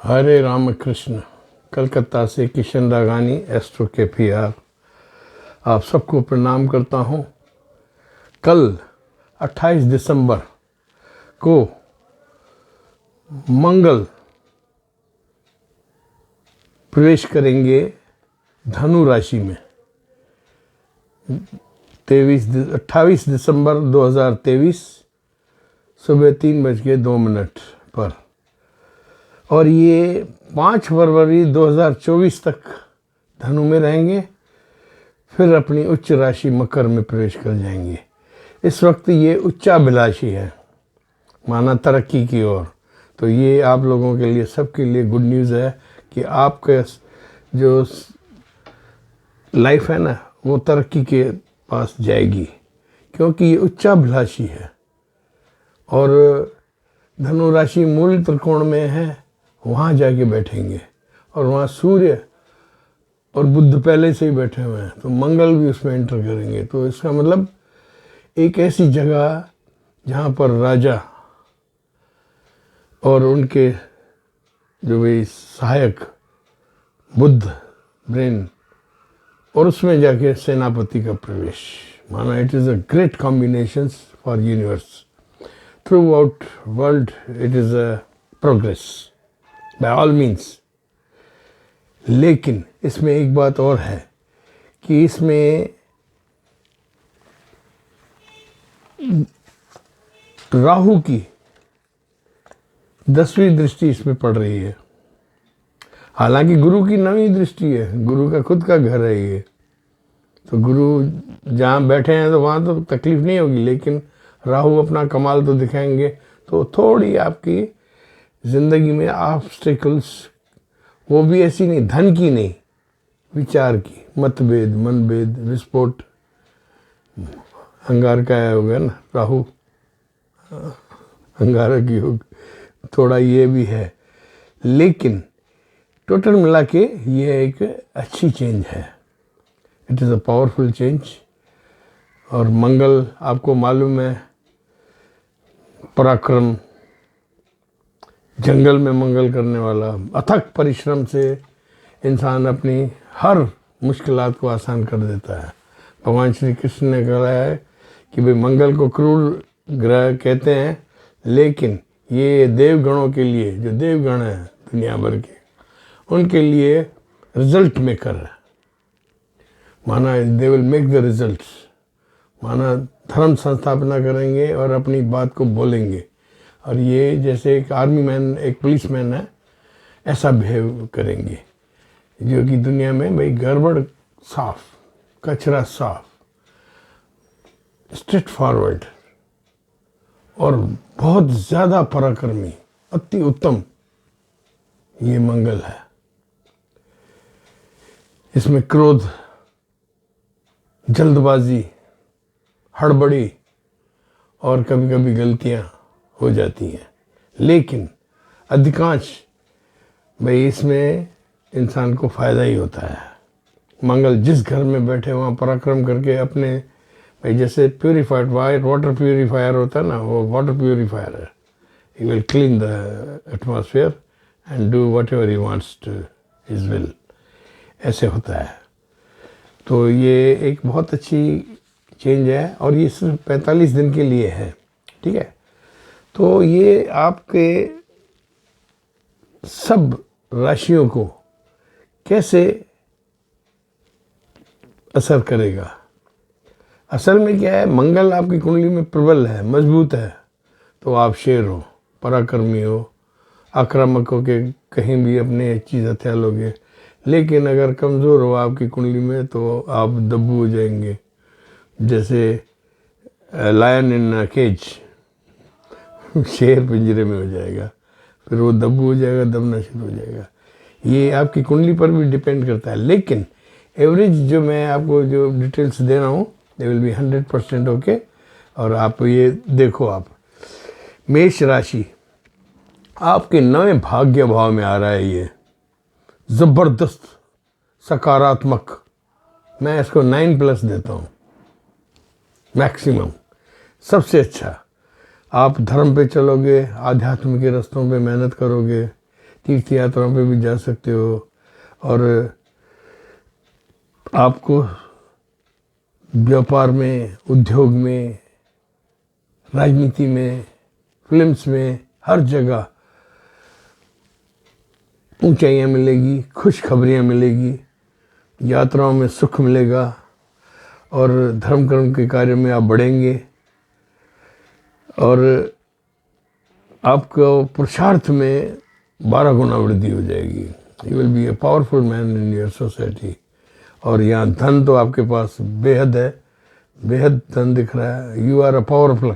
हरे राम कृष्ण। कलकत्ता से किशन रागानी एस्ट्रो के पीआर आप सबको प्रणाम करता हूँ। कल 28 दिसंबर को मंगल प्रवेश करेंगे धनु राशि में। 28 दिसंबर 2023 सुबह 3:02 पर और ये 5 फरवरी 2024 तक धनु में रहेंगे, फिर अपनी उच्च राशि मकर में प्रवेश कर जाएंगे। इस वक्त ये उच्चाभिलाषी है, माना तरक्की की ओर। तो ये आप लोगों के लिए, सबके लिए गुड न्यूज़ है कि आपके जो लाइफ है ना, वो तरक्की के पास जाएगी, क्योंकि ये उच्चाभिलाषी है। और धनु राशि मूल त्रिकोण में है, वहाँ जाके बैठेंगे और वहाँ सूर्य और बुध पहले से ही बैठे हुए हैं, तो मंगल भी उसमें एंटर करेंगे। तो इसका मतलब एक ऐसी जगह जहाँ पर राजा और उनके जो भी सहायक बुध ब्रेन, और उसमें जाके सेनापति का प्रवेश, माना it is a great combination for universe. Throughout world it is a progress by all means. लेकिन इसमें एक बात और है कि इसमें राहु की 10वीं दृष्टि इसमें पड़ रही है। हालांकि गुरु की 9वीं दृष्टि है, गुरु का खुद का घर है ये, तो गुरु जहाँ बैठे हैं तो वहाँ तो तकलीफ नहीं होगी, लेकिन राहु अपना कमाल तो दिखाएंगे। तो थोड़ी आपकी ज़िंदगी में ऑब्स्टिकल्स, वो भी ऐसी नहीं, धन की नहीं, विचार की, मतभेद, मनभेद, विस्फोट, अंगारका हो गया ना राहु, अंगारक योग, थोड़ा ये भी है। लेकिन टोटल मिला के ये एक अच्छी चेंज है। It is a powerful change. और मंगल आपको मालूम है, पराक्रम, जंगल में मंगल करने वाला, अथक परिश्रम से इंसान अपनी हर मुश्किलात को आसान कर देता है। भगवान श्री कृष्ण ने कहा है कि भाई मंगल को क्रूर ग्रह कहते हैं, लेकिन ये देवगणों के लिए, जो देवगण हैं दुनिया भर के, उनके लिए रिजल्ट मेकर है। माना they will make the results, माना धर्म संस्थापना करेंगे और अपनी बात को बोलेंगे। और ये जैसे एक आर्मी मैन, एक पुलिस मैन है, ऐसा बिहेव करेंगे, जो कि दुनिया में भाई गड़बड़ साफ, कचरा साफ, स्ट्रेट फॉरवर्ड और बहुत ज़्यादा पराक्रमी, अति उत्तम ये मंगल है। इसमें क्रोध, जल्दबाजी, हड़बड़ी और कभी कभी गलतियां हो जाती हैं, लेकिन अधिकांश भाई इसमें इंसान को फ़ायदा ही होता है। मंगल जिस घर में बैठे वहाँ पराक्रम करके अपने भाई, जैसे प्योरीफाइड वाटर प्योरीफायर होता है ना, वो वाटर प्योरीफायर है। He will clean the atmosphere and do whatever he wants to his will, ऐसे होता है। तो ये एक बहुत अच्छी चेंज है और ये सिर्फ 45 दिन के लिए है, ठीक है। तो ये आपके सब राशियों को कैसे असर करेगा? असल में क्या है, मंगल आपकी कुंडली में प्रबल है, मजबूत है, तो आप शेर हो, पराक्रमी हो, आक्रामक हो के कहीं भी अपने चीज़ हथिया लोगे। लेकिन अगर कमज़ोर हो आपकी कुंडली में तो आप दब्बू हो जाएंगे, जैसे लायन इन केज, शेर पिंजरे में हो जाएगा, फिर वो दब्बू हो जाएगा, दबना शुरू हो जाएगा। ये आपकी कुंडली पर भी डिपेंड करता है, लेकिन एवरेज जो मैं आपको जो डिटेल्स दे रहा हूँ, दे विल बी 100% ओके। और आप ये देखो, आप मेष राशि आपके 9वें भाग्य भाव में आ रहा है, ये ज़बरदस्त सकारात्मक, मैं इसको 9+ देता हूँ, मैक्सिमम, सबसे अच्छा। आप धर्म पे चलोगे, आध्यात्म के रास्तों पे मेहनत करोगे, तीर्थ यात्राओं पे भी जा सकते हो, और आपको व्यापार में, उद्योग में, राजनीति में, फिल्म्स में, हर जगह ऊंचाइयां मिलेगी, खुशखबरियां मिलेगी, यात्राओं में सुख मिलेगा, और धर्म कर्म के कार्य में आप बढ़ेंगे, और आपको पुरुषार्थ में 12 गुना वृद्धि हो जाएगी। You will be a powerful man in your society. और यहाँ धन तो आपके पास बेहद है, बेहद धन दिख रहा है। यू आर अ पावरफुल,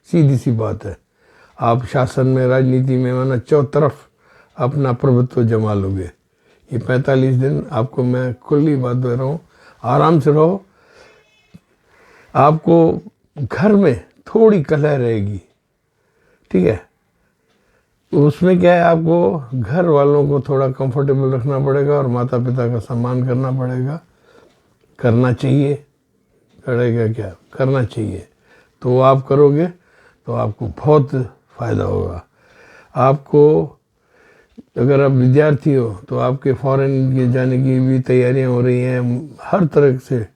सीधी सी बात है। आप शासन में, राजनीति में, माना चौतरफ अपना प्रभुत्व जमा लोगे। ये 45 दिन आपको मैं खुली बात दे रहा हूँ, आराम से रहो। आपको घर में थोड़ी कलह रहेगी, ठीक है, उसमें क्या है, आपको घर वालों को थोड़ा कंफर्टेबल रखना पड़ेगा और माता पिता का सम्मान करना पड़ेगा। करना चाहिए, करेगा क्या, करना चाहिए। तो आप करोगे तो आपको बहुत फ़ायदा होगा। आपको, अगर आप विद्यार्थी हो तो आपके फॉरेन के जाने की भी तैयारियां हो रही हैं हर तरह से।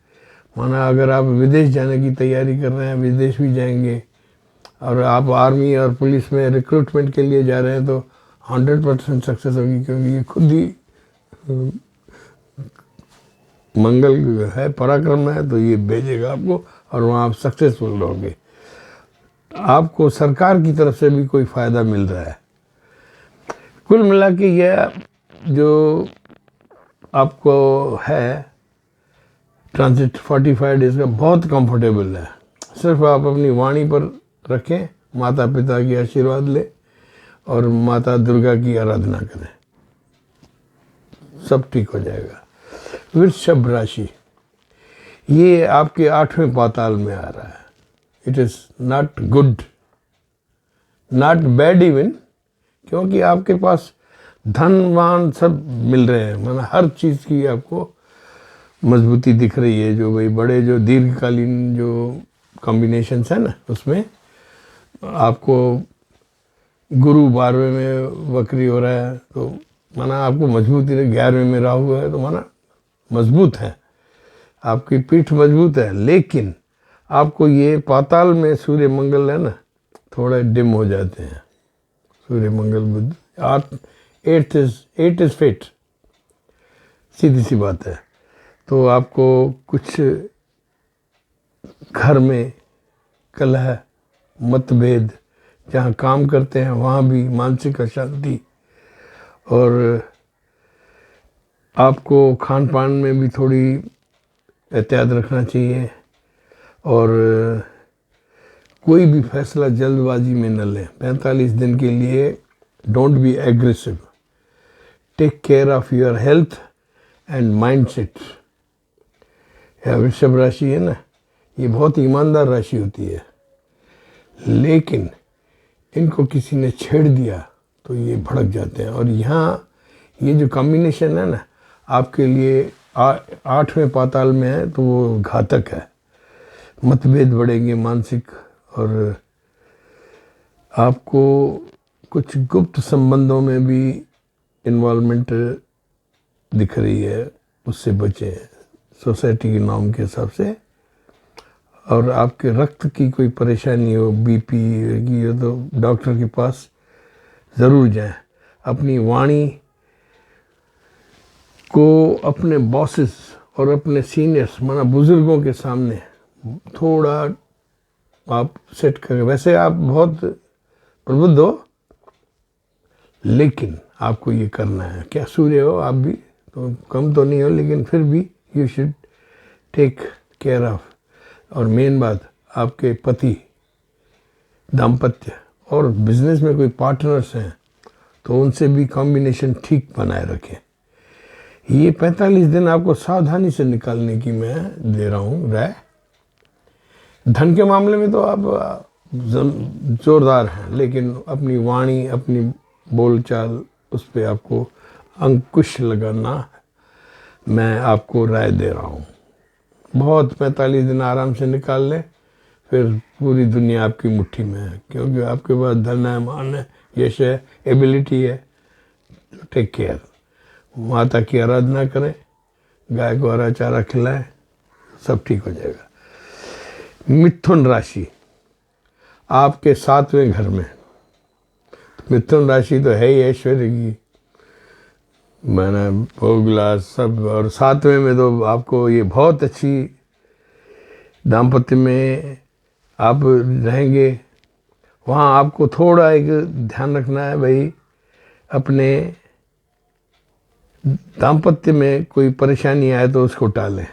माना अगर आप विदेश जाने की तैयारी कर रहे हैं, विदेश भी जाएंगे, और आप आर्मी और पुलिस में रिक्रूटमेंट के लिए जा रहे हैं, तो 100% सक्सेस होगी, क्योंकि ये खुद ही मंगल है, पराक्रम है, तो ये भेजेगा आपको, और वहाँ आप सक्सेसफुल रहोगे। आपको सरकार की तरफ से भी कोई फ़ायदा मिल रहा है। कुल मिला के यह जो आपको है ट्रांजिट 45 डेज का बहुत कंफर्टेबल है। सिर्फ आप अपनी वाणी पर रखें, माता पिता की आशीर्वाद लें और माता दुर्गा की आराधना करें, सब ठीक हो जाएगा। वृषभ राशि, ये आपके 8वें पाताल में आ रहा है। It is not good, not bad even, क्योंकि आपके पास धनवान सब मिल रहे हैं। माना हर चीज़ की आपको मजबूती दिख रही है। जो भाई बड़े जो दीर्घकालीन जो कॉम्बिनेशंस है ना, उसमें आपको गुरु 12वें में वक्री हो रहा है, तो माना आपको मजबूती है। 11वें में राहु है, तो माना मजबूत है, आपकी पीठ मजबूत है। लेकिन आपको ये पाताल में सूर्य मंगल है ना, थोड़े डिम हो जाते हैं। सूर्य मंगल बुध 8 इज फेट, सीधी सी बात है। तो आपको कुछ घर में कलह, मतभेद, जहाँ काम करते हैं वहाँ भी मानसिक अशांति, और आपको खान पान में भी थोड़ी एहतियात रखना चाहिए, और कोई भी फैसला जल्दबाजी में न लें। 45 दिन के लिए don't be aggressive, take care of your health and mindset. यह वृषभ राशि है ना, ये बहुत ईमानदार राशि होती है, लेकिन इनको किसी ने छेड़ दिया तो ये भड़क जाते हैं। और यहाँ ये जो कॉम्बिनेशन है ना, आपके लिए 8वें पाताल में है, तो वो घातक है। मतभेद बढ़ेंगे मानसिक, और आपको कुछ गुप्त संबंधों में भी इन्वॉल्वमेंट दिख रही है, उससे बचें सोसाइटी की नॉर्म के हिसाब से। और आपके रक्त की कोई परेशानी हो, बीपी की हो, तो डॉक्टर के पास ज़रूर जाएं। अपनी वाणी को अपने बॉसेस और अपने सीनियर्स, माना बुज़ुर्गों के सामने थोड़ा आप सेट करें। वैसे आप बहुत प्रबुद्ध हो, लेकिन आपको ये करना है। क्या सूर्य हो आप भी, तो कम तो नहीं हो, लेकिन फिर भी you should take care of. और मेन बात, आपके पति, दाम्पत्य और बिजनेस में कोई पार्टनर्स हैं, तो उनसे भी कॉम्बिनेशन ठीक बनाए रखें। ये 45 दिन आपको सावधानी से निकालने की मैं दे रहा हूँ राय। धन के मामले में तो आप जोरदार हैं, लेकिन अपनी वाणी, अपनी बोलचाल, उस पर आपको अंकुश लगाना मैं आपको राय दे रहा हूँ। बहुत 45 दिन आराम से निकाल लें, फिर पूरी दुनिया आपकी मुट्ठी में है, क्योंकि आपके पास धन है, मान है, यश है, एबिलिटी है, टेक केयर। माता की आराधना करें, गाय को हरा चारा खिलाएं, सब ठीक हो जाएगा। मिथुन राशि आपके 7वें घर में। मिथुन राशि तो है ही ऐश्वर्य की, मैंने भोगला सब, और 7वें में तो आपको ये बहुत अच्छी दाम्पत्य में आप रहेंगे। वहाँ आपको थोड़ा एक ध्यान रखना है भाई, अपने दाम्पत्य में कोई परेशानी आए तो उसको टालें।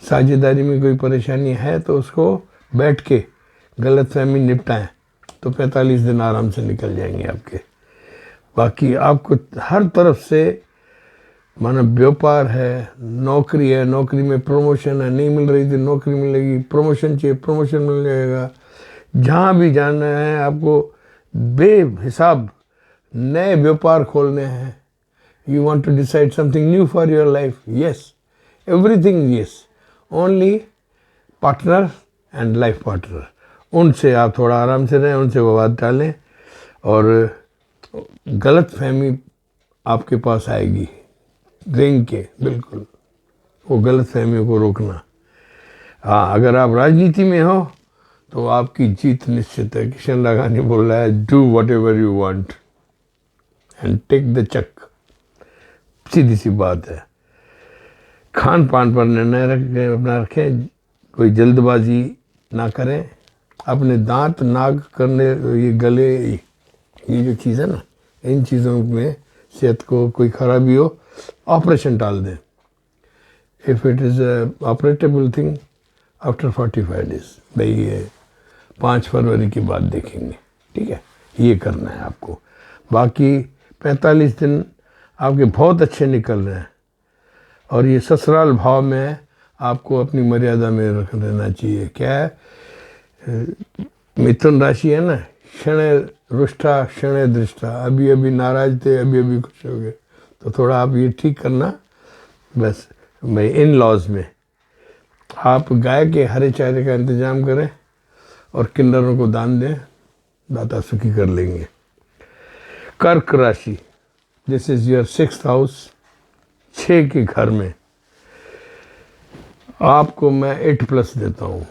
साझेदारी में कोई परेशानी है तो उसको बैठ के गलतफहमी निपटाएं, तो 45 दिन आराम से निकल जाएंगे आपके। बाकी आपको हर तरफ से माना व्यापार है, नौकरी है, नौकरी में प्रमोशन है, नहीं मिल रही थी नौकरी मिलेगी, प्रमोशन चाहिए प्रमोशन मिल जाएगा। जहाँ भी जाना है आपको बेहिसाब नए व्यापार खोलने हैं। You want to decide something new for your life, yes, everything yes, only partner and life partner, उनसे आप थोड़ा आराम से रहें, उनसे विवाद टालें, और गलत फहमी आपके पास आएगी रिंग के, बिल्कुल वो गलत फहमियों को रोकना। हाँ, अगर आप राजनीति में हो तो आपकी जीत निश्चित है। किशन राघानी बोल रहा है, do whatever you want and take the chuck. सीधी सी बात है। खान पान पर निर्णय रखें, अपना रखें, कोई जल्दबाजी ना करें। अपने दांत, नाक, करने, ये गले, ये जो चीज़ है ना, इन चीज़ों में सेहत को कोई खराबी हो, ऑपरेशन टाल दें। If it is operable thing after 45 days, भाई ये 5 फरवरी की बात देखेंगे, ठीक है, ये करना है आपको। बाकी 45 दिन आपके बहुत अच्छे निकल रहे हैं, और ये ससुराल भाव में आपको अपनी मर्यादा में रख रहना चाहिए। क्या है, मिथुन राशि है ना, क्षण रुष्टा क्षण दृष्टा, अभी अभी नाराज थे, अभी अभी खुश हो गए, तो थोड़ा आप ये ठीक करना। बस भाई इन लॉज में आप गाय के हरे चारे का इंतजाम करें और किन्नरों को दान दें, दाता सुखी कर लेंगे। कर्क राशि, this is your 6th house, 6 के घर में आपको मैं 8+ देता हूँ।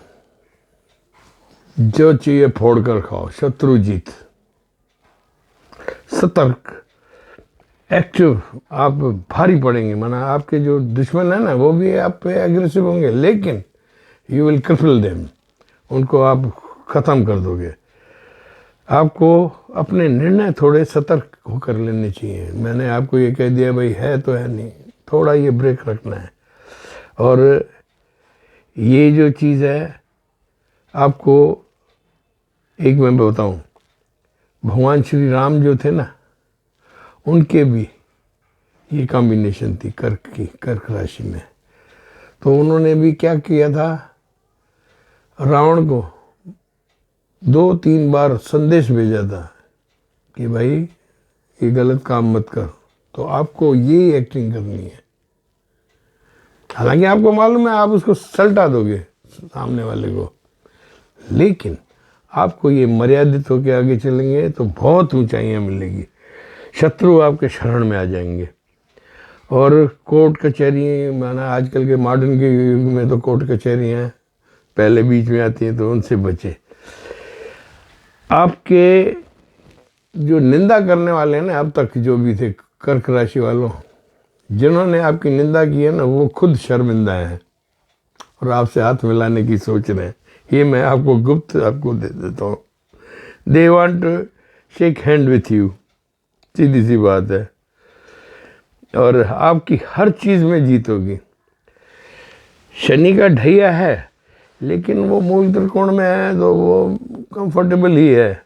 जो चाहिए फोड़ कर खाओ, शत्रु जीत। सतर्क, एक्टिव, आप भारी पड़ेंगे, माना आपके जो दुश्मन है ना वो भी आप पे एग्रेसिव होंगे, लेकिन यू विल क्रिपल देम, उनको आप ख़त्म कर दोगे। आपको अपने निर्णय थोड़े सतर्क होकर लेने चाहिए। मैंने आपको ये कह दिया भाई है तो है नहीं, थोड़ा ये ब्रेक रखना है। और ये जो चीज़ है आपको एक मैं बताऊं, भगवान श्री राम जो थे ना, उनके भी ये कॉम्बिनेशन थी कर्क की, कर्क राशि में। तो उन्होंने भी क्या किया था, रावण को 2-3 बार संदेश भेजा था कि भाई ये गलत काम मत कर। तो आपको ये एक्टिंग करनी है। हालांकि आपको मालूम है आप उसको सल्टा दोगे सामने वाले को, लेकिन आपको ये मर्यादित होकर आगे चलेंगे तो बहुत ऊंचाइयां मिलेगी। शत्रु आपके शरण में आ जाएंगे। और कोर्ट कचहरी, माना आजकल के मॉडर्न के युग में तो कोर्ट कचहरियाँ पहले बीच में आती हैं, तो उनसे बचे। आपके जो निंदा करने वाले हैं ना, अब तक जो भी थे कर्क राशि वालों, जिन्होंने आपकी निंदा की है ना, वो खुद शर्मिंदा हैं और आपसे हाथ मिलाने की सोच रहे हैं। ये मैं आपको गुप्त आपको दे देता हूँ। They want to shake hand with you, सीधी सी बात है। और आपकी हर चीज़ में जीत होगी। शनि का ढैया है, लेकिन वो मूल त्रिकोण में है तो वो कंफर्टेबल ही है,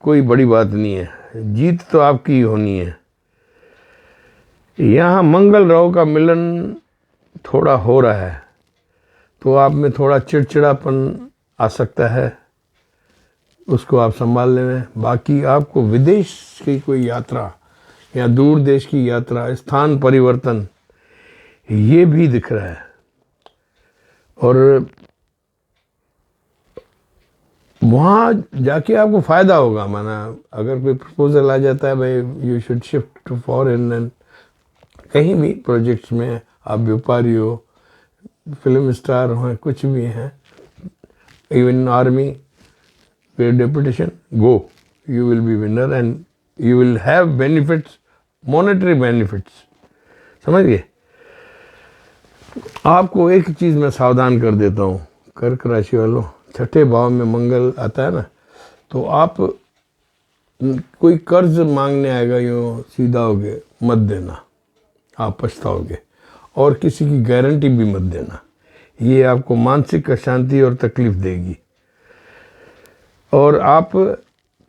कोई बड़ी बात नहीं है। जीत तो आपकी ही होनी है। यहाँ मंगल राहु का मिलन थोड़ा हो रहा है, तो आप में थोड़ा चिड़चिड़ापन आ सकता है, उसको आप संभाल लें। बाकी आपको विदेश की कोई यात्रा या दूर देश की यात्रा, स्थान परिवर्तन, ये भी दिख रहा है। और वहाँ जाके आपको फ़ायदा होगा। माना अगर कोई प्रपोजल आ जाता है भाई you should shift to foreign, and कहीं भी प्रोजेक्ट्स में आप व्यापारी हो, फिल्म स्टार हो, कुछ भी हैं, इवन आर्मी पे deputation, go, you will B winner and you will have benefits, monetary benefits. समझ गए? आपको एक चीज़ मैं सावधान कर देता हूँ, कर्क राशि वालों, छठे भाव में मंगल आता है ना, तो आप कोई कर्ज मांगने आएगा यूँ सीधा होगे मत देना, आप पछताओगे। और किसी की गारंटी भी मत देना, ये आपको मानसिक अशांति और तकलीफ देगी। और आप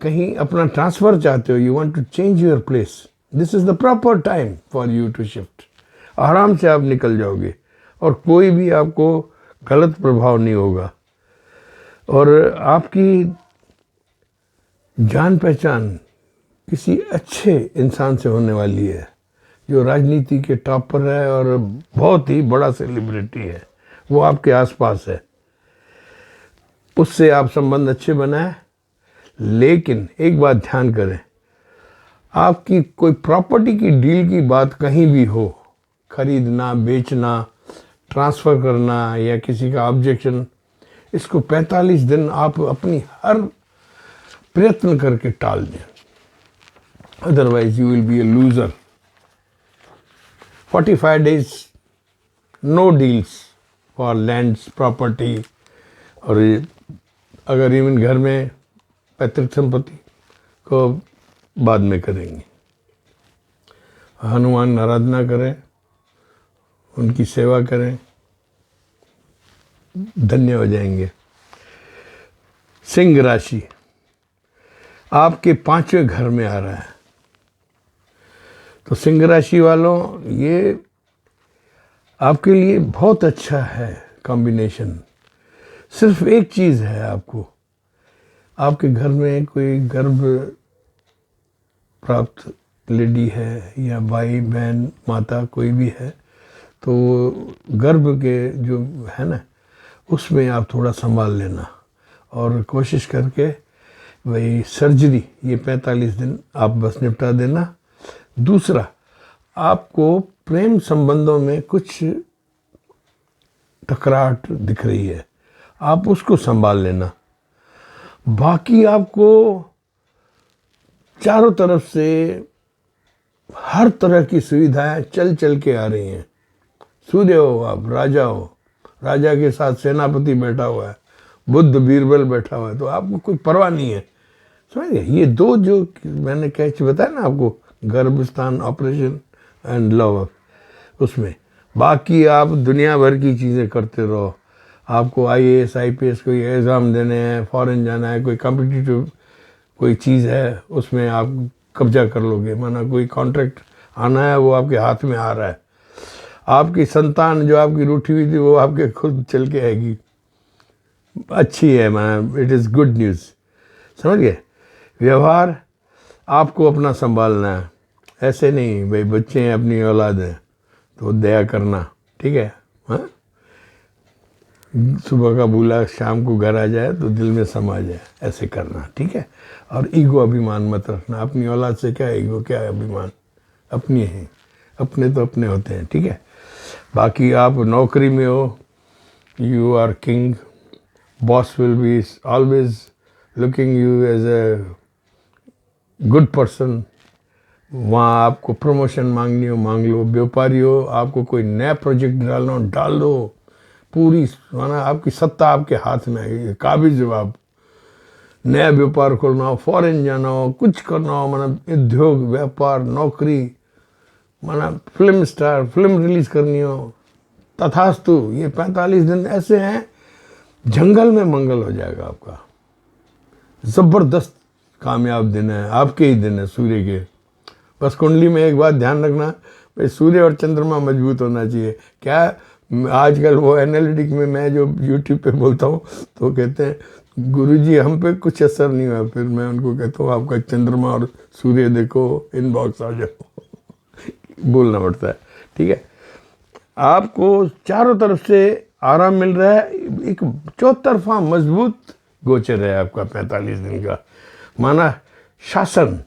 कहीं अपना ट्रांसफ़र चाहते हो, you want to change your place, this is the proper time for you to shift. आराम से आप निकल जाओगे और कोई भी आपको गलत प्रभाव नहीं होगा। और आपकी जान पहचान किसी अच्छे इंसान से होने वाली है, जो राजनीति के टॉप पर है और बहुत ही बड़ा सेलिब्रिटी है, वो आपके आसपास है। उससे आप संबंध अच्छे बनाएं। लेकिन एक बात ध्यान करें, आपकी कोई प्रॉपर्टी की डील की बात कहीं भी हो, खरीदना, बेचना, ट्रांसफ़र करना या किसी का ऑब्जेक्शन, इसको 45 दिन आप अपनी हर प्रयत्न करके टाल दें, otherwise you will be a loser. 45 days no deals for lands, property. और अगर इवन घर में पैतृक संपत्ति को बाद में करेंगे। हनुमान आराधना करें, उनकी सेवा करें, धन्य हो जाएंगे। सिंह राशि आपके 5वें घर में आ रहा है, तो सिंह राशि वालों, ये आपके लिए बहुत अच्छा है कॉम्बिनेशन। सिर्फ एक चीज़ है, आपके घर में कोई गर्भ प्राप्त लेडी है या भाई बहन माता कोई भी है, तो गर्भ के जो है ना, उसमें आप थोड़ा संभाल लेना और कोशिश करके वही सर्जरी ये 45 दिन आप बस निपटा देना। दूसरा, आपको प्रेम संबंधों में कुछ टकराहट दिख रही है, आप उसको संभाल लेना। बाकी आपको चारों तरफ से हर तरह की सुविधाएं चल चल के आ रही हैं। सूर्य हो, आप राजा हो, राजा के साथ सेनापति बैठा हुआ है, बुद्ध बीरबल बैठा हुआ है, तो आपको कोई परवाह नहीं है। समझिए, ये दो जो मैंने कैच बताया ना आपको, गर्भस्थान ऑपरेशन एंड लव, उसमें बाकी आप दुनिया भर की चीज़ें करते रहो। आपको IAS IPS कोई एग्ज़ाम देने हैं, फॉरेन जाना है, कोई कॉम्पिटिटिव कोई चीज़ है, उसमें आप कब्जा कर लोगे। माना कोई कॉन्ट्रैक्ट आना है, वो आपके हाथ में आ रहा है। आपकी संतान जो आपकी रूठी हुई थी, वो आपके खुद चल के आएगी, अच्छी है, माना इट इज़ गुड न्यूज़। समझ गए? व्यवहार आपको अपना संभालना है, ऐसे नहीं भाई बच्चे हैं, अपनी औलाद है तो दया करना, ठीक है? हाँ, सुबह का भूला शाम को घर आ जाए तो दिल में समा जाए, ऐसे करना, ठीक है? और ईगो अभिमान मत रखना। अपनी औलाद से क्या ईगो, क्या अभिमान, अपनी है, अपने तो अपने होते हैं, ठीक है? बाकी आप नौकरी में हो, you are king, boss will be always looking you as a good person. वहाँ आपको प्रमोशन मांगनी हो मांग लो, व्यापारी हो, आपको कोई नया प्रोजेक्ट डालना हो डाल दो, पूरी माना आपकी सत्ता आपके हाथ में है, काबिज हो आप। नया व्यापार खोलना हो, फॉरेन जाना हो, कुछ करना हो, माना उद्योग व्यापार नौकरी, माना फिल्म स्टार फिल्म रिलीज करनी हो, तथास्तु। ये 45 दिन ऐसे हैं, जंगल में मंगल हो जाएगा आपका। ज़बरदस्त कामयाब दिन है, आपके ही दिन है, सूर्य के। बस कुंडली में एक बात ध्यान रखना, भाई सूर्य और चंद्रमा मजबूत होना चाहिए। क्या आजकल वो एनालिटिक में मैं जो यूट्यूब पे बोलता हूँ तो कहते हैं गुरुजी हम पे कुछ असर नहीं हुआ, फिर मैं उनको कहता हूँ आपका चंद्रमा और सूर्य देखो, इनबॉक्स आ जाओ बोलना पड़ता है, ठीक है? आपको चारों तरफ से आराम मिल रहा है, एक चौतरफा मजबूत गोचर है आपका 45 दिन का। माना शासन,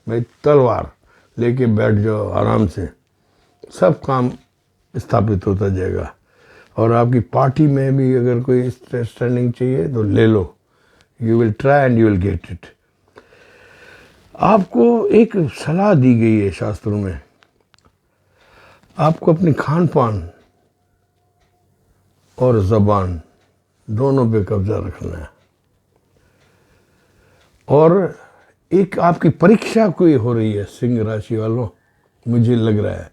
भाई तलवार लेके बैठ जाओ आराम से, सब काम स्थापित होता जाएगा। और आपकी पार्टी में भी अगर कोई स्टैंडिंग चाहिए तो ले लो, you will try and you will get it. आपको एक सलाह दी गई है शास्त्रों में, आपको अपनी खान पान और ज़बान दोनों पे कब्जा रखना है। और एक आपकी परीक्षा कोई हो रही है सिंह राशि वालों, मुझे लग रहा है,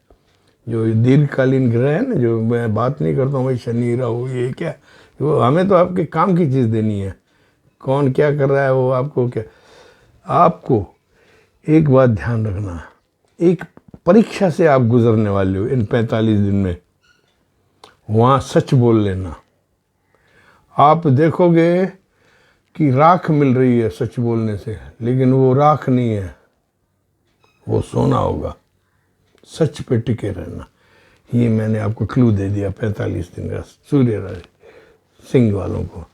जो दीर्घकालीन ग्रह है ना, जो मैं बात नहीं करता हूँ भाई शनि राहु ये क्या, वो हमें तो आपके काम की चीज़ देनी है। कौन क्या कर रहा है वो आपको क्या, आपको एक बात ध्यान रखना, एक परीक्षा से आप गुजरने वाले हो इन 45 दिन में। वहाँ सच बोल लेना। आप देखोगे कि राख मिल रही है सच बोलने से, लेकिन वो राख नहीं है, वो सोना होगा। सच पे टिके रहना, ये मैंने आपको क्लू दे दिया 45 दिन का सूर्य राशि सिंह वालों को।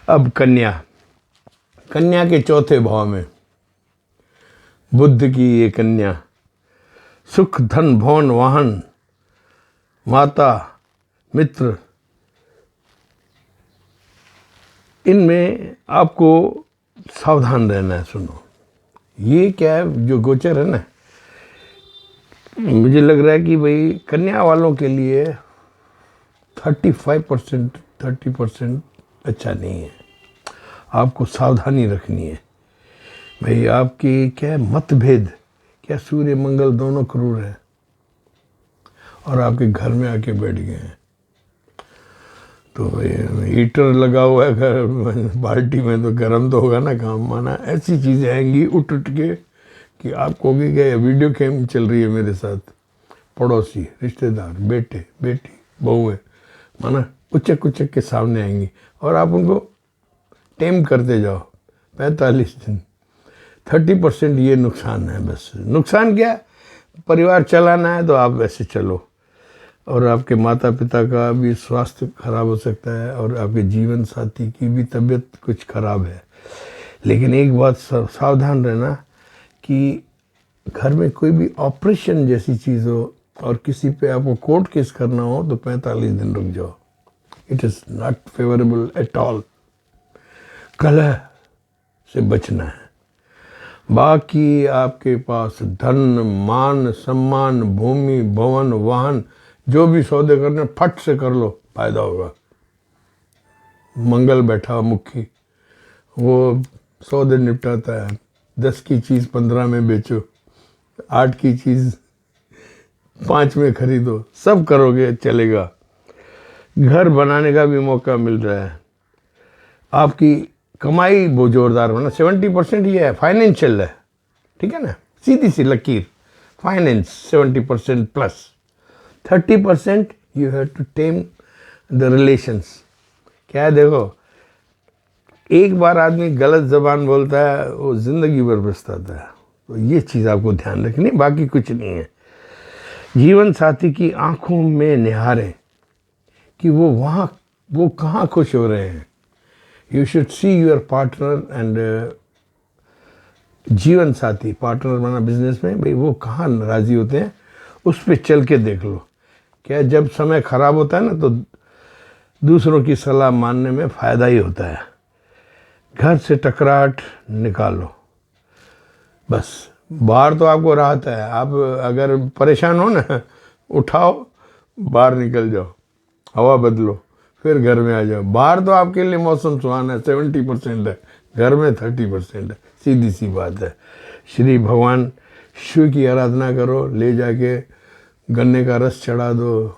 अब कन्या, कन्या के चौथे भाव में बुद्ध की ये कन्या, सुख धन भवन वाहन माता मित्र, इनमें आपको सावधान रहना है। सुनो, ये क्या है जो गोचर है ना, मुझे लग रहा है कि भाई कन्या वालों के लिए 30% अच्छा नहीं है। आपको सावधानी रखनी है भाई। आपकी क्या मतभेद, क्या सूर्य मंगल दोनों क्रूर है और आपके घर में आके बैठ गए हैं, तो भाई हीटर लगा हुआ है घर बाल्टी में, तो गर्म तो होगा ना काम। माना ऐसी चीज़ें आएंगी उठ के कि आप कहोगे कि वीडियो गेम चल रही है मेरे साथ। पड़ोसी, रिश्तेदार, बेटे बेटी, बहुएं, माना उचक उचक के सामने आएंगी और आप उनको टेम करते जाओ 45 दिन। 30% ये नुकसान है। बस नुकसान क्या, परिवार चलाना है तो आप वैसे चलो, और आपके माता पिता का भी स्वास्थ्य खराब हो सकता है और आपके जीवन साथी की भी तबीयत कुछ खराब है। लेकिन एक बात सावधान रहना कि घर में कोई भी ऑपरेशन जैसी चीज़ हो और किसी पे आपको कोर्ट केस करना हो तो 45 दिन रुक जाओ। It is not favourable at all. कलह से बचना है। बाकी आपके पास धन मान सम्मान भूमि भवन वाहन जो भी सौदे करने फट से कर लो, फायदा होगा। मंगल बैठा मुखी, वो सौदे निपटाता है। 10 की चीज़ 15 में बेचो, 8 की चीज़ 5 में खरीदो, सब करोगे चलेगा। घर बनाने का भी मौका मिल रहा है। आपकी कमाई बहुत जोरदार होना। 70% ये है फाइनेंशियल है, ठीक है ना, सीधी सी लकीर। Finance 70% plus 30% you have to tame the relations. क्या है, देखो एक बार आदमी गलत जबान बोलता है वो ज़िंदगी भर पछताता है। तो ये चीज़ आपको ध्यान रखनी, बाकी कुछ नहीं है। जीवन साथी की आंखों में निहारें कि वो कहाँ खुश हो रहे हैं। You should see your partner and जीवन साथी, पार्टनर बना बिजनेस में, भाई वो कहाँ राज़ी होते हैं, उस पर चल के देख लो। क्या जब समय ख़राब होता है ना तो दूसरों की सलाह मानने में फ़ायदा ही होता है। घर से टकराहट निकालो। बस बाहर तो आपको राहत है। आप अगर परेशान हो ना, उठाओ बाहर निकल जाओ, हवा बदलो, फिर घर में आ जाओ। बाहर तो आपके लिए मौसम सुहाना है, 70% है, घर में 30% है। सीधी सी बात है। श्री भगवान शिव की आराधना करो, ले जाके गन्ने का रस चढ़ा दो,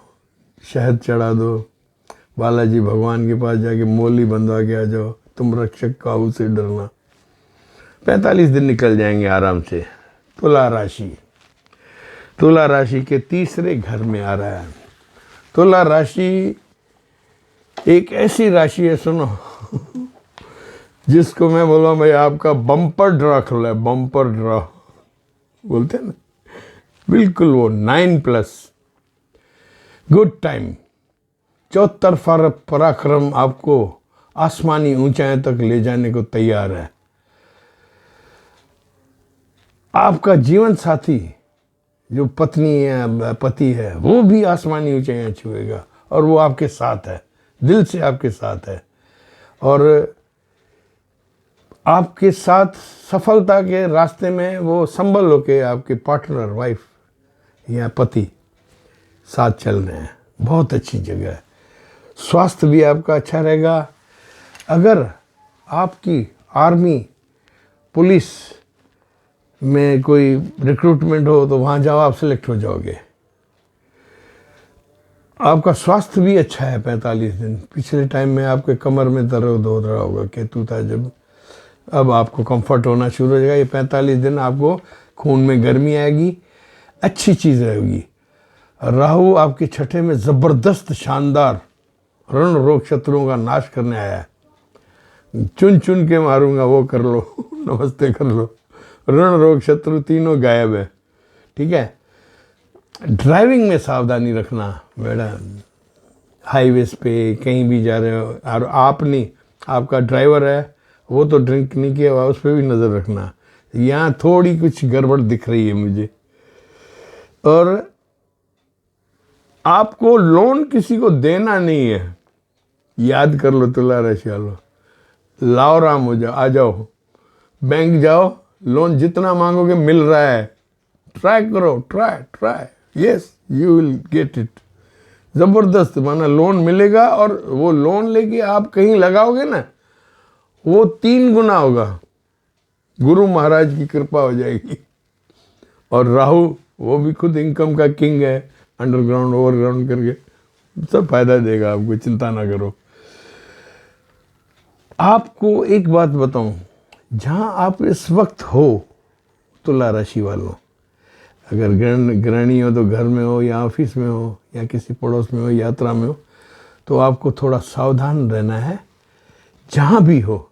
शहद चढ़ा दो, बालाजी भगवान के पास जाके मोली बंधवा के आ जाओ। तुम रक्षक काहू से डरना। 45 दिन निकल जाएंगे आराम से। तुला राशि, तुला राशि के तीसरे घर में आ रहा है। तुला राशि एक ऐसी राशि है, सुनो जिसको मैं बोला भाई आपका बम्पर ड्रा खुला है। बम्पर ड्रा बोलते हैं ना, बिल्कुल वो 9+ गुड टाइम। चौतरफा पराक्रम आपको आसमानी ऊंचाई तक ले जाने को तैयार है। आपका जीवन साथी जो पत्नी है, पति है, वो भी आसमानी ऊंचाइयां छुएगा और वो आपके साथ है, दिल से आपके साथ है। और आपके साथ सफलता के रास्ते में वो संभल होके आपके पार्टनर, वाइफ या पति साथ चल रहे हैं। बहुत अच्छी जगह है। स्वास्थ्य भी आपका अच्छा रहेगा। अगर आपकी आर्मी, पुलिस में कोई रिक्रूटमेंट हो तो वहाँ जाओ, आप सिलेक्ट हो जाओगे। आपका स्वास्थ्य भी अच्छा है 45 दिन। पिछले टाइम में आपके कमर में दर्द हो रहा होगा, केतु था जब, अब आपको कंफर्ट होना शुरू हो जाएगा। ये 45 दिन आपको खून में गर्मी आएगी, अच्छी चीज़ रहेगी। राहु आपके छठे में ज़बरदस्त शानदार रण रोग शत्रुओं का नाश करने आया है। चुन चुन के मारूंगा, वो कर लो नमस्ते कर लो। रण रोग शत्रु तीनों गायब है। ठीक है। ड्राइविंग में सावधानी रखना बेटा, हाईवेज पे कहीं भी जा रहे हो, और आप नहीं, आपका ड्राइवर है वो तो ड्रिंक नहीं किया हुआ, उस पर भी नज़र रखना। यहाँ थोड़ी कुछ गड़बड़ दिख रही है मुझे। और आपको लोन किसी को देना नहीं है, याद कर लो तुला राशि वालों। लाओ राम हो जाओ, आ जाओ, बैंक जाओ, लोन जितना मांगोगे मिल रहा है। ट्राई करो, try, yes you will get it. ज़बरदस्त, माना लोन मिलेगा, और वो लोन लेके आप कहीं लगाओगे ना, वो 3 गुना होगा। गुरु महाराज की कृपा हो जाएगी। और राहु वो भी खुद इनकम का किंग है, अंडरग्राउंड ओवरग्राउंड करके सब फायदा देगा आपको, चिंता ना करो। आपको एक बात बताऊं, जहां आप इस वक्त हो तुला राशि वालों, अगर गृहिणी हो तो घर में हो या ऑफिस में हो या किसी पड़ोस में हो, यात्रा में हो, तो आपको थोड़ा सावधान रहना है। जहाँ भी हो,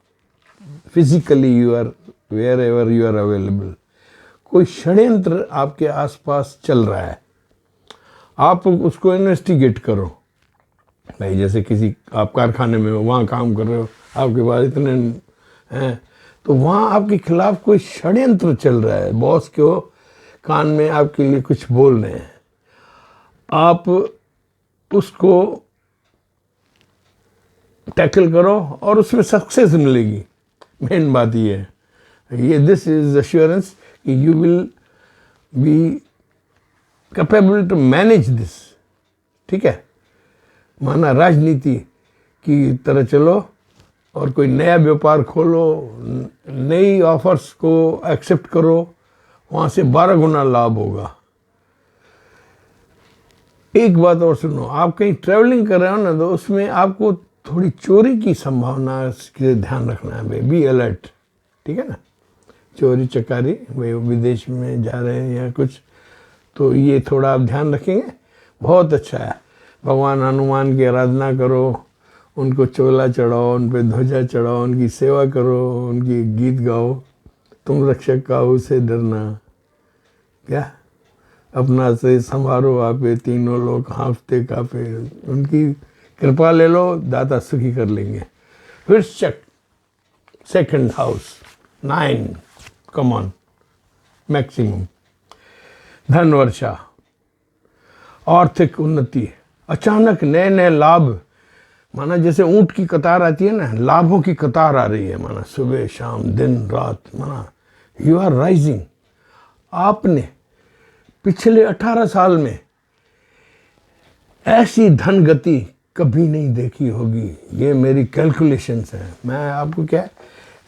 physically you are wherever you are available, कोई षड्यंत्र आपके आसपास चल रहा है, आप उसको इन्वेस्टिगेट करो। भाई जैसे किसी आप कारखाने में हो, वहाँ काम कर रहे हो, आपके पास इतने हैं, तो वहाँ आपके खिलाफ कोई षड्यंत्र चल रहा है, बॉस के हो कान में आपके लिए कुछ बोल रहे हैं, आप उसको टैकल करो और उसमें सक्सेस मिलेगी। मेन बात ये है, ये दिस इज अश्योरेंस कि you will be capable to manage this. ठीक है। माना राजनीति की तरह चलो और कोई नया व्यापार खोलो, नई ऑफर्स को एक्सेप्ट करो, वहाँ से 12 गुना लाभ होगा। एक बात और सुनो, आप कहीं ट्रैवलिंग कर रहे हो ना, तो उसमें आपको थोड़ी चोरी की संभावना के ध्यान रखना है भाई, बी अलर्ट। ठीक है ना, चोरी चकारी, भाई विदेश में जा रहे हैं या कुछ, तो ये थोड़ा आप ध्यान रखेंगे, बहुत अच्छा है। भगवान हनुमान की आराधना करो, उनको चोला चढ़ाओ, उन पर ध्वजा चढ़ाओ, उनकी सेवा करो, उनकी गीत गाओ, तुम रक्षक काहू से डरना, क्या अपना से संभारो आपे, तीनों लोग हाँफते कापे, उनकी कृपा ले लो, दाता सुखी कर लेंगे। वृश्चिक, second house, 9, come on, maximum धन वर्षा, आर्थिक उन्नति, अचानक नए नए लाभ, माना जैसे ऊंट की कतार आती है ना, लाभों की कतार आ रही है, माना सुबह शाम दिन रात, माना यू आर राइजिंग। आपने पिछले 18 साल में ऐसी धन गति कभी नहीं देखी होगी। ये मेरी कैलकुलेशंस हैं, मैं आपको क्या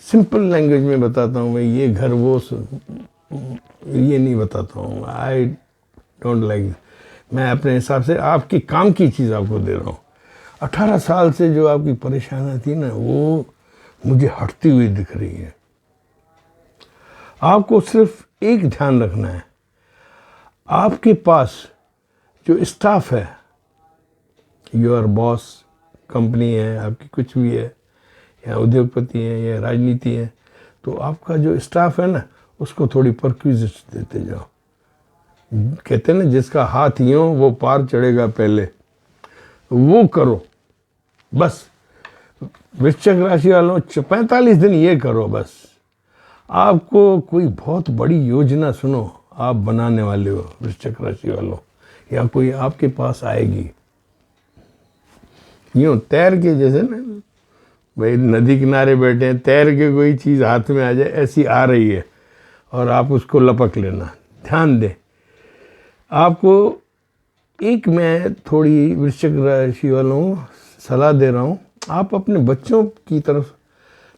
सिंपल लैंग्वेज में बताता हूँ भाई, ये घर वो ये नहीं बताता हूँ, आई डोंट लाइक। मैं अपने हिसाब से आपकी काम की चीज़ आपको दे रहा हूँ। 18 साल से जो आपकी परेशानी थी ना, वो मुझे हटती हुई दिख रही है। आपको सिर्फ एक ध्यान रखना है, आपके पास जो स्टाफ है, योर बॉस, कंपनी है आपकी, कुछ भी है, या उद्योगपति हैं या राजनीति है, तो आपका जो स्टाफ है ना, उसको थोड़ी परक्विजिट देते जाओ। कहते हैं ना, जिसका हाथ यूं वो पार चढ़ेगा पहले, वो करो बस। वृश्चिक राशि वालों 45 दिन ये करो बस, आपको कोई बहुत बड़ी योजना सुनो आप बनाने वाले हो वृश्चिक राशि वालों, या कोई आपके पास आएगी। यूँ तैर के, जैसे ना भाई नदी किनारे बैठे हैं, तैर के कोई चीज़ हाथ में आ जाए, ऐसी आ रही है और आप उसको लपक लेना। ध्यान दें, आपको एक मैं थोड़ी वृश्चिक राशि वालों सलाह दे रहा हूँ, आप अपने बच्चों की तरफ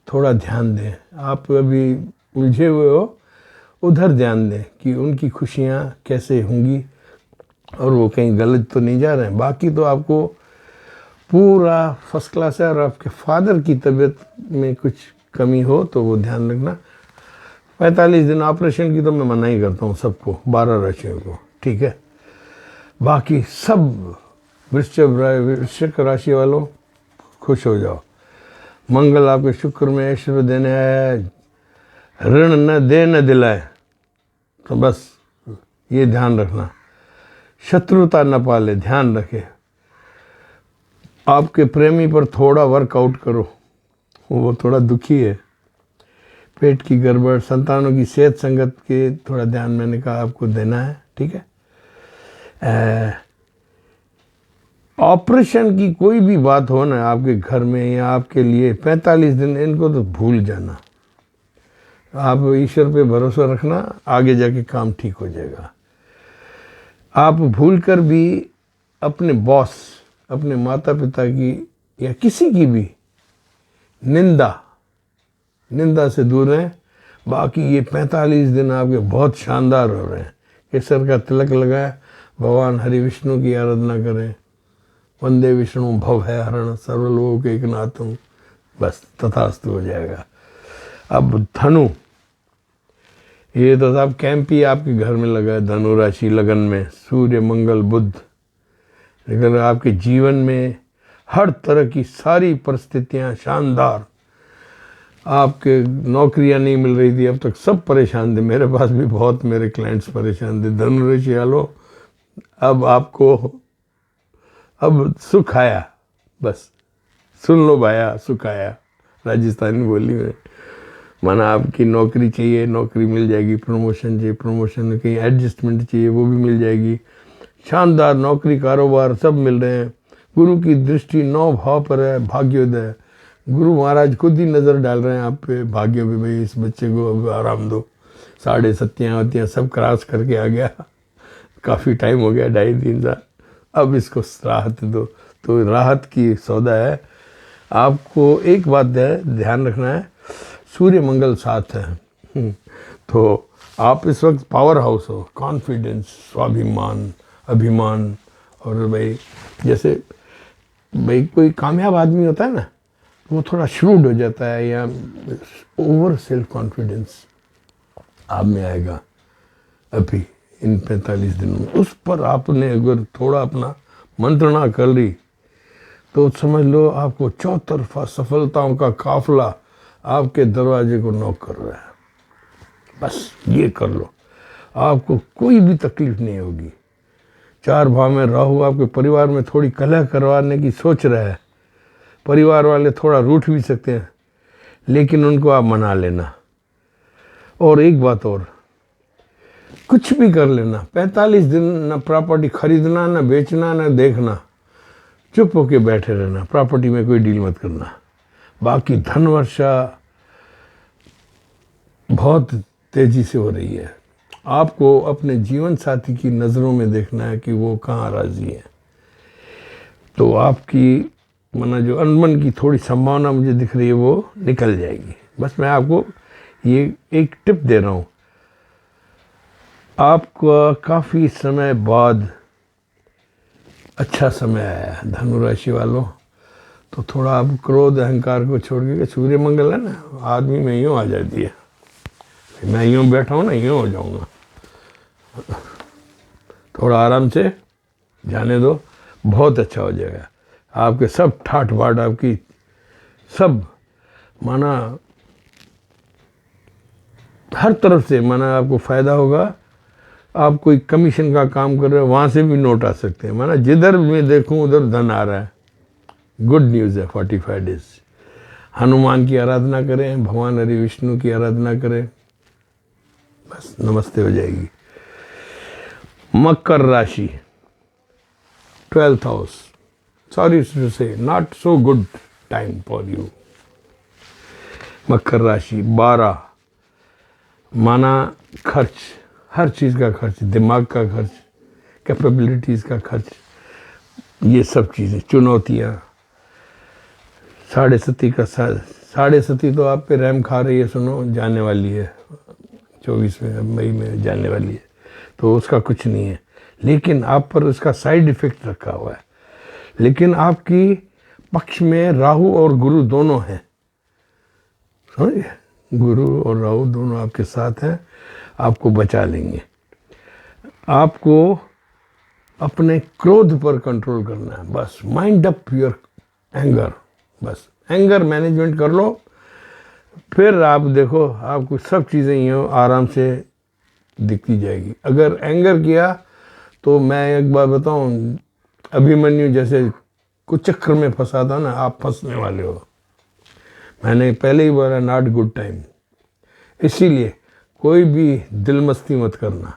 थोड़ा ध्यान दें। आप अभी उलझे हुए हो, उधर ध्यान दें कि उनकी खुशियाँ कैसे होंगी और वो कहीं गलत तो नहीं जा रहे हैं। बाकी तो आपको पूरा फर्स्ट क्लास है, और आपके फादर की तबीयत में कुछ कमी हो तो वो ध्यान रखना। 45 दिन ऑपरेशन की तो मैं मना ही करता हूँ सबको, 12 राशियों को, ठीक है। बाकी सब वृश्चिक राशि वालों खुश हो जाओ। मंगल आपके शुक्र में ऐश्वर्य देने आया है, ऋण न दे न दिलाए, तो बस ये ध्यान रखना। शत्रुता न पाले, ध्यान रखे। आपके प्रेमी पर थोड़ा वर्कआउट करो, वो थोड़ा दुखी है। पेट की गड़बड़, संतानों की सेहत संगत के थोड़ा ध्यान मैंने कहा आपको देना है, ठीक है। ऑपरेशन की कोई भी बात हो ना आपके घर में या आपके लिए, 45 दिन इनको तो भूल जाना। आप ईश्वर पे भरोसा रखना, आगे जाके काम ठीक हो जाएगा। आप भूलकर भी अपने बॉस, अपने माता पिता की या किसी की भी निंदा से दूर रहें। बाकी ये 45 दिन आपके बहुत शानदार हो रहे हैं। केसर का तिलक लगाए, भगवान हरि विष्णु की आराधना करें, वंदे विष्णु भव है हरण सर्वलोक एकनाथम, बस तथास्तु हो जाएगा। अब धनु, ये तो साहब कैंप ही आपके घर में लगा है। धनु राशि लगन में सूर्य मंगल बुध, लेकिन आपके जीवन में हर तरह की सारी परिस्थितियां शानदार। आपके नौकरियां नहीं मिल रही थी अब तक, सब परेशान थे। मेरे पास भी बहुत मेरे क्लाइंट्स परेशान थे। धनु राशि वालों, अब आपको अब सुख आया, बस सुन लो भाया, सुख आया, राजस्थानी बोली में। माना आपकी नौकरी चाहिए, नौकरी मिल जाएगी। प्रमोशन चाहिए, प्रमोशन, कहीं एडजस्टमेंट चाहिए, वो भी मिल जाएगी। शानदार नौकरी कारोबार सब मिल रहे हैं। गुरु की दृष्टि 9 भाव पर है, भाग्योदय। गुरु महाराज खुद ही नज़र डाल रहे हैं आप पे, भाग्यों पे, भाई इस बच्चे को अब आराम दो। 7.5 सब क्रॉस करके आ गया, काफ़ी टाइम हो गया, 2.5-3 साल, अब इसको राहत दो। तो राहत की सौदा है। आपको एक बात ध्यान रखना है, सूर्य मंगल साथ है, तो आप इस वक्त पावर हाउस हो। कॉन्फिडेंस, स्वाभिमान, अभिमान, और भाई जैसे भाई कोई कामयाब आदमी होता है ना, वो थोड़ा श्रूड हो जाता है, या ओवर सेल्फ कॉन्फिडेंस आप में आएगा अभी इन 45 दिनों में। उस पर आपने अगर थोड़ा अपना मंत्रणा कर ली तो समझ लो आपको चौतरफा सफलताओं का काफिला आपके दरवाजे को नॉक कर रहा है। बस ये कर लो, आपको कोई भी तकलीफ नहीं होगी। 4 भाव में राहु आपके परिवार में थोड़ी कलह करवाने की सोच रहा है। परिवार वाले थोड़ा रूठ भी सकते हैं, लेकिन उनको आप मना लेना। और एक बात और, कुछ भी कर लेना, 45 दिन ना प्रॉपर्टी खरीदना, ना बेचना, ना देखना, चुप होके बैठे रहना, प्रॉपर्टी में कोई डील मत करना। बाकी धन वर्षा बहुत तेजी से हो रही है। आपको अपने जीवन साथी की नज़रों में देखना है कि वो कहाँ राजी है। तो आपकी माना जो अनबन की थोड़ी संभावना मुझे दिख रही है वो निकल जाएगी। बस मैं आपको ये एक टिप दे रहा हूँ। आपका काफ़ी समय बाद अच्छा समय आया है धनु राशि वालों, तो थोड़ा आप क्रोध अहंकार को छोड़ के, सूर्य मंगल है ना, आदमी में यूँ आ जाती है, मैं यूँ बैठा हूँ ना, यूँ हो जाऊँगा। थोड़ा आराम से जाने दो, बहुत अच्छा हो जाएगा। आपके सब ठाठ बाट, आपकी सब माना हर तरफ से माना आपको फ़ायदा होगा। आप कोई कमीशन का काम कर रहे हो, वहाँ से भी नोट आ सकते हैं। माना जिधर मैं देखूँ उधर धन आ रहा है। गुड न्यूज़ है 45 डेज। हनुमान की आराधना करें, भगवान हरि विष्णु की आराधना करें, बस नमस्ते हो जाएगी। मकर राशि 12th house, sorry to say not so good time for you. मकर राशि 12 माना खर्च, हर चीज़ का खर्च, दिमाग का खर्च, कैपेबिलिटीज़ का खर्च, ये सब चीज़ें, चुनौतियाँ। 7.5 तो आप पे रैम खा रही है, सुनो जाने वाली है, 24 मई में जाने वाली है, तो उसका कुछ नहीं है, लेकिन आप पर उसका साइड इफ़ेक्ट रखा हुआ है। लेकिन आपकी पक्ष में राहु और गुरु दोनों हैं, समझे, गुरु और राहु दोनों आपके साथ हैं, आपको बचा लेंगे। आपको अपने क्रोध पर कंट्रोल करना है, बस माइंड अप योर एंगर, बस एंगर मैनेजमेंट कर लो, फिर आप देखो आपको सब चीज़ें यूँ आराम से दिखती जाएगी। अगर एंगर किया तो मैं एक बार बताऊं, अभिमन्यु जैसे कुचक्र में फंसा था ना, आप फंसने वाले हो। मैंने पहले ही बोला नॉट गुड टाइम, इसीलिए कोई भी दिल मस्ती मत करना।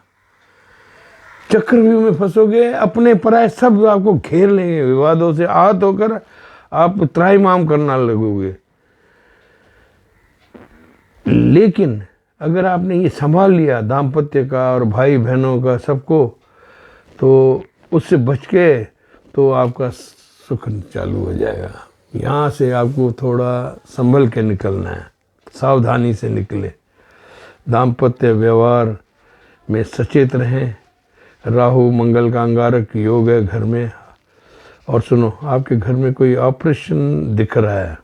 चक्रव्यूह में फंसोगे, अपने पराये सब आपको घेर लेंगे, विवादों से आहत होकर आप त्राहिमाम करना लगोगे। लेकिन अगर आपने ये संभाल लिया दाम्पत्य का और भाई बहनों का सबको, तो उससे बच के तो आपका सुख चालू हो जाएगा। यहाँ से आपको थोड़ा संभल के निकलना है, सावधानी से निकले। दाम्पत्य व्यवहार में सचेत रहें। राहु मंगल का अंगारक योग है घर में। और सुनो, आपके घर में कोई ऑपरेशन दिख रहा है,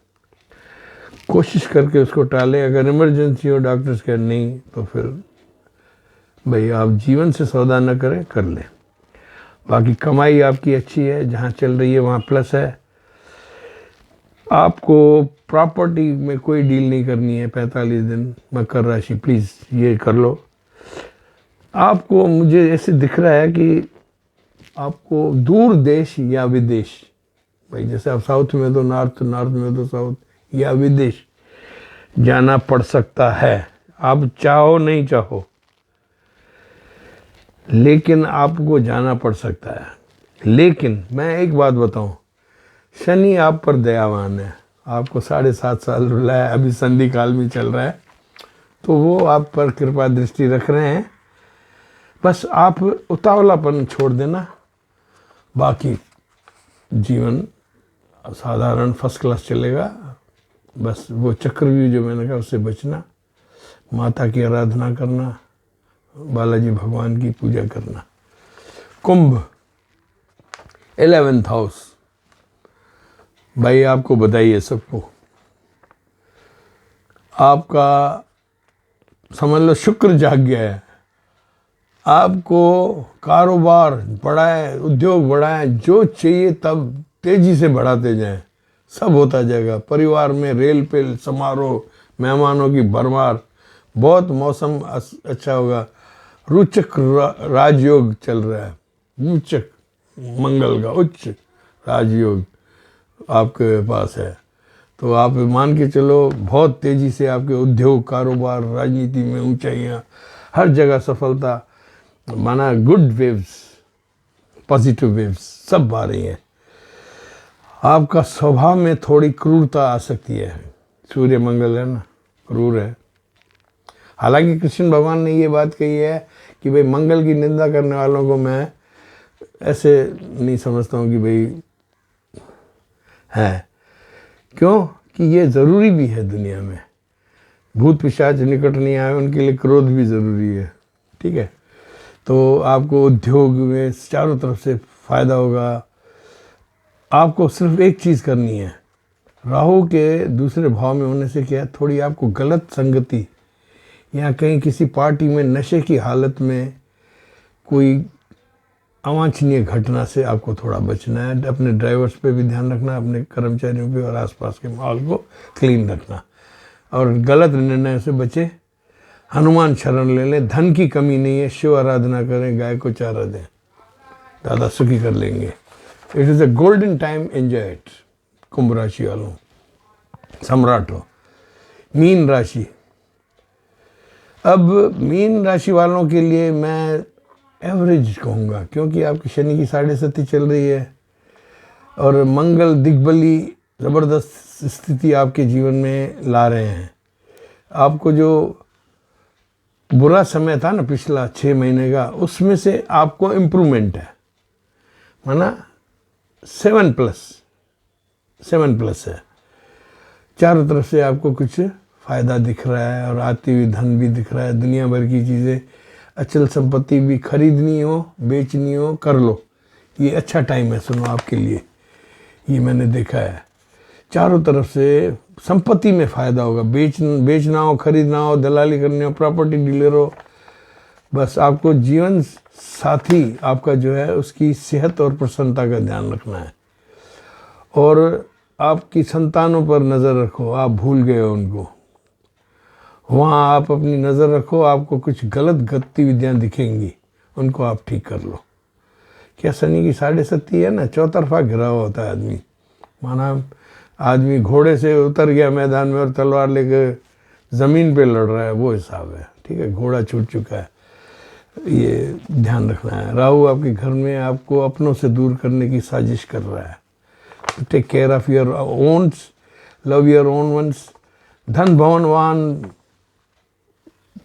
कोशिश करके उसको टालें। अगर इमरजेंसी हो, डॉक्टर्स कह नहीं, तो फिर भाई आप जीवन से सौदा न करें, कर लें। बाकी कमाई आपकी अच्छी है, जहाँ चल रही है वहाँ प्लस है। आपको प्रॉपर्टी में कोई डील नहीं करनी है 45 दिन। मकर राशि प्लीज़ ये कर लो। आपको, मुझे ऐसे दिख रहा है कि आपको दूर देश या विदेश, भाई जैसे आप साउथ में तो नॉर्थ, नॉर्थ में तो साउथ, या विदेश जाना पड़ सकता है। आप चाहो नहीं चाहो, लेकिन आपको जाना पड़ सकता है। लेकिन मैं एक बात बताऊं, शनि आप पर दयावान है, आपको 7.5 साल रुलाया, अभी संधि काल में चल रहा है, तो वो आप पर कृपा दृष्टि रख रहे हैं। बस आप उतावलापन छोड़ देना, बाकी जीवन साधारण फर्स्ट क्लास चलेगा। बस वो चक्रव्यूह जो मैंने कहा उससे बचना, माता की आराधना करना, बालाजी भगवान की पूजा करना। कुंभ 11th हाउस, भाई आपको बताइए सबको, आपका समझ लो शुक्र जाग गया है। आपको कारोबार बढ़ाएं, उद्योग बढ़ाएं, जो चाहिए तब तेजी से बढ़ाते जाएं, सब होता जाएगा। परिवार में रेल पेल समारोह, मेहमानों की भरमार, बहुत मौसम अच्छा होगा। रुचक राजयोग चल रहा है, रुचक मंगल का उच्च राजयोग आपके पास है, तो आप मान के चलो बहुत तेज़ी से आपके उद्योग, कारोबार, राजनीति में ऊंचाइयाँ, हर जगह सफलता, माना गुड वेव्स, पॉजिटिव वेव्स सब आ रही हैं। आपका स्वभाव में थोड़ी क्रूरता आ सकती है, सूर्य मंगल है ना, क्रूर है। हालांकि कृष्ण भगवान ने ये बात कही है कि भाई मंगल की निंदा करने वालों को मैं ऐसे नहीं समझता हूँ कि भाई है, क्यों कि ये ज़रूरी भी है दुनिया में। भूत पिशाच निकट नहीं आए, उनके लिए क्रोध भी ज़रूरी है, ठीक है। तो आपको उद्योग में चारों तरफ से फ़ायदा होगा। आपको सिर्फ एक चीज़ करनी है, राहु के दूसरे भाव में होने से क्या है, थोड़ी आपको गलत संगति या कहीं किसी पार्टी में नशे की हालत में कोई अवांछनीय घटना से आपको थोड़ा बचना है। अपने ड्राइवर्स पे भी ध्यान रखना, अपने कर्मचारियों पे और आसपास के माहौल को क्लीन रखना, और गलत निर्णय से बचे। हनुमान शरण ले लें, धन की कमी नहीं है, शिव आराधना करें, गाय को चारा दें, दादा सुखी कर लेंगे। It is a golden time, enjoy it कुंभ राशि वालों। सम्राट हो। मीन राशि, अब मीन राशि वालों के लिए मैं एवरेज कहूँगा, क्योंकि आपकी शनि की 7.5 चल रही है और मंगल दिग्बली ज़बरदस्त स्थिति आपके जीवन में ला रहे हैं। आपको जो बुरा समय था ना पिछला 6 महीने का, उसमें से आपको इम्प्रूवमेंट है, माना 7+ है। चारों तरफ से आपको कुछ फ़ायदा दिख रहा है और आती हुई धन भी दिख रहा है। दुनिया भर की चीज़ें, अचल संपत्ति भी खरीदनी हो बेचनी हो कर लो, ये अच्छा टाइम है सुनो आपके लिए, ये मैंने देखा है। चारों तरफ से संपत्ति में फ़ायदा होगा, बेचना हो खरीदना हो दलाली करनी हो प्रॉपर्टी डीलर हो, बस आपको जीवन साथी आपका जो है उसकी सेहत और प्रसन्नता का ध्यान रखना है। और आपकी संतानों पर नज़र रखो, आप भूल गए हो उनको, वहाँ आप अपनी नज़र रखो। आपको कुछ गलत गतिविधियाँ दिखेंगी, उनको आप ठीक कर लो। क्या शनि की 7.5 है ना, चौतरफा घिरा हुआ होता है आदमी, माना आदमी घोड़े से उतर गया मैदान में और तलवार लेकर ज़मीन पे लड़ रहा है, वो हिसाब है। ठीक है, घोड़ा छूट चुका है, ये ध्यान रखना है। राहु आपके घर में आपको अपनों से दूर करने की साजिश कर रहा है। Take care of your owns, love your own ones. धन भवन वाहन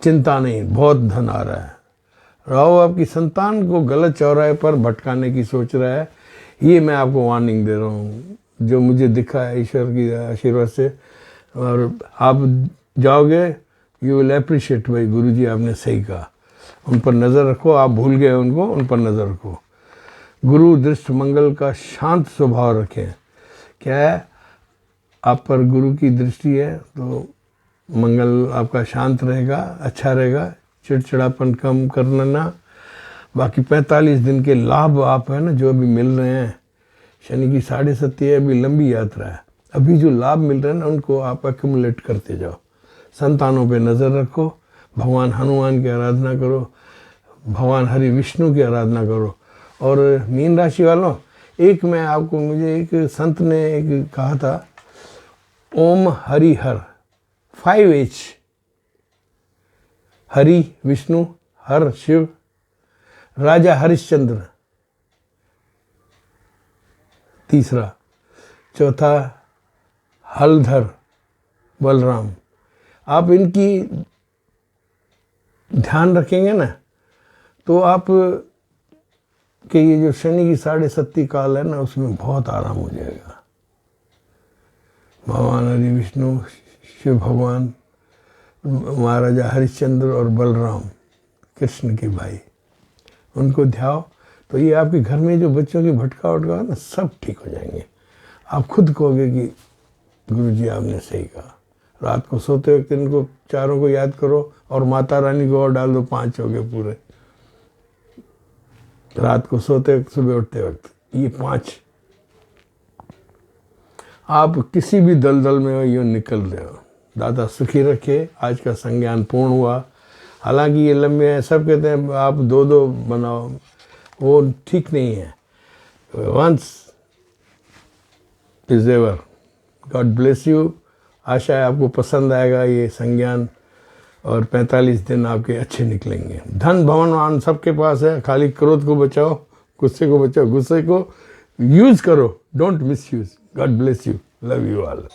चिंता नहीं, बहुत धन आ रहा है। राहु आपकी संतान को गलत चौराहे पर भटकाने की सोच रहा है, ये मैं आपको वार्निंग दे रहा हूँ, जो मुझे दिखा है ईश्वर की आशीर्वाद से। और आप जाओगे, यू विल अप्रिशिएट, भाई गुरुजी आपने सही कहा। उन पर नज़र रखो, आप भूल गए उनको, उन पर नज़र रखो। गुरु दृष्ट मंगल का शांत स्वभाव रखें। क्या है, आप पर गुरु की दृष्टि है तो मंगल आपका शांत रहेगा, अच्छा रहेगा, चिड़चिड़ापन कम कर लेना। बाकी 45 दिन के लाभ आप है ना जो अभी मिल रहे हैं, शनि की 7.5 है, अभी लंबी यात्रा है, अभी जो लाभ मिल रहे हैं ना उनको आप एक्यूमुलेट करते जाओ। संतानों पे नज़र रखो, भगवान हनुमान की आराधना करो, भगवान हरि विष्णु की आराधना करो। और मीन राशि वालों, एक मैं आपको, मुझे एक संत ने एक कहा था, ओम हरि हर, 5H, हरि विष्णु, हर शिव, राजा हरिश्चंद्र तीसरा, चौथा हलधर बलराम। आप इनकी ध्यान रखेंगे ना तो आप कि ये जो शनि की 7.5 काल है ना उसमें बहुत आराम हो जाएगा। भगवान हरि विष्णु, शिव भगवान, महाराजा हरिश्चंद्र और बलराम कृष्ण के भाई, उनको ध्याओ तो ये आपके घर में जो बच्चों की भटका उटका है ना सब ठीक हो जाएंगे। आप खुद कहोगे कि गुरुजी आपने सही कहा। रात को सोते वक्त इनको चारों को याद करो और माता रानी को और डाल दो, 5 हो गए पूरे। रात को सोते वक्त, सुबह उठते वक्त, ये 5। आप किसी भी दलदल में हो, यूँ निकल रहे हो। दादा सुखी रखे। आज का संज्ञान पूर्ण हुआ। हालांकि ये लंबे हैं, सब कहते हैं आप 2-2 बनाओ, वो ठीक नहीं है। Once is ever. God bless you. आशा है आपको पसंद आएगा ये संज्ञान और 45 दिन आपके अच्छे निकलेंगे। धन भवन वाहन सबके पास है, खाली क्रोध को बचाओ, गुस्से को बचाओ, गुस्से को यूज़ करो, don't miss use. God bless you, love you all.